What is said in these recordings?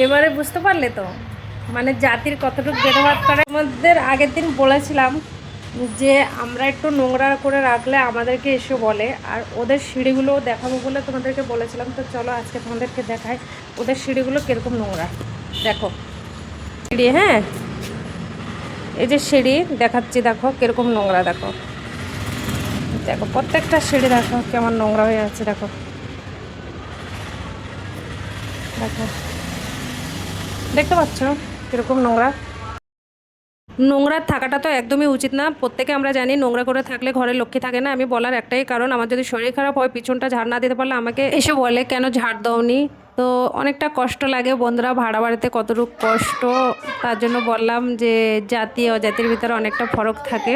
এবারে বুঝতে পারলে তো মানে জাতির কতটুকু ভেদাভেদ করে। আমাদের আগের দিন বলেছিলাম যে আমরা একটু নোংরা করে রাখলে আমাদেরকে এসে বলে, আর ওদের সিঁড়িগুলো দেখাবো বলে তোমাদেরকে বলেছিলাম। তো চলো আজকে তোমাদেরকে দেখাই ওদের সিঁড়িগুলো কীরকম নোংরা। দেখো সিঁড়ি, হ্যাঁ এই যে সিঁড়ি দেখাচ্ছি, দেখো কীরকম নোংরা। দেখো দেখো প্রত্যেকটা সিঁড়ি দেখো কেমন নোংরা হয়ে আছে। দেখো দেখো দেখতে পাচ্ছ কীরকম নোংরা। নোংরা থাকাটা তো একদমই উচিত না। প্রত্যেকে আমরা জানি নোংরা করে থাকলে ঘরে লক্ষ্মী থাকে না। আমি বলার একটাই কারণ, আমার যদি শরীর খারাপ হয় পিছনটা ঝাড় না দিতে পারলে আমাকে এসে বলে কেন ঝাড় দাওনি। তো অনেকটা কষ্ট লাগে বন্ধুরা, ভাড়া বাড়িতে কতটুকু কষ্ট। তার জন্য বললাম যে জাতি অজাতির ভিতরে অনেকটা ফরক থাকে।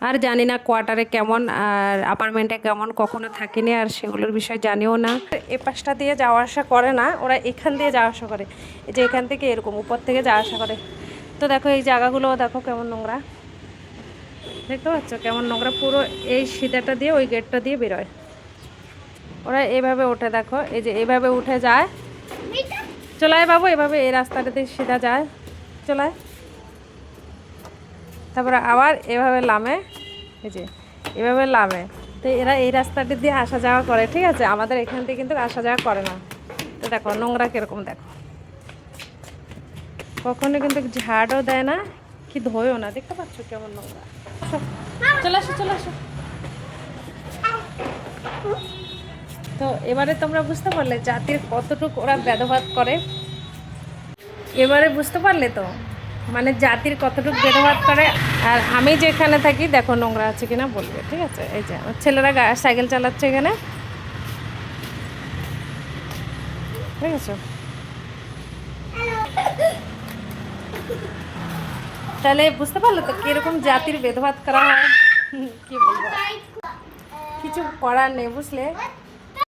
আর জানি না কোয়ার্টারে কেমন আর অ্যাপার্টমেন্টে কেমন, কখনো থাকিনি আর সেগুলোর বিষয় জানিও না। এ পাশটা দিয়ে যাওয়া আসা করে না, ওরা এখান দিয়ে যাওয়া আসা করে। এই যে এখান থেকে এরকম উপর থেকে যাওয়া আসা করে। তো দেখো এই জায়গাগুলো দেখো কেমন নোংরা, দেখতে পাচ্ছ কেমন নোংরা। পুরো এই সিধাটা দিয়ে ওই গেটটা দিয়ে বেরোয়। ওরা এইভাবে ওঠে, দেখো এই যে এইভাবে উঠে যায়। চলায় বাবু, এভাবে এই রাস্তাটা দিয়ে সিধা যায়, চলায়। তারপরে আবার এভাবে লামে, এই যে এভাবে লামে। তো এরা এই রাস্তাটা দিয়ে আসা যাওয়া করে, ঠিক আছে। আমাদের এখান থেকে কিন্তু আসা যাওয়া করে না। তো দেখো নোংরা কীরকম, দেখো কখনো কিন্তু ঝাড়ও দেয় না, কি ধোয়ও না। দেখতে পাচ্ছ কেমন নোংরা। চলে আসো চলে আসো। তো এবারে তোমরা বুঝতে পারলে জাতির কতটুকু ওরা ভেদাভেদ করে। এবারে বুঝতে পারলে তো মানে জাতির কতটুকু ভেদাভেদ করে। আর আমি যেখানে থাকি দেখো নোংরা আছে কিনা বলবে, ঠিক আছে। এই যে আমার ছেলেরা সাইকেল চালাচ্ছে এখানে, ঠিক আছে। তাহলে বুঝতে পারলে তো কিরকম জাতির ভেদাভেদ করা হয়। কি বলবো, কিছু করার নেই বুঝলে।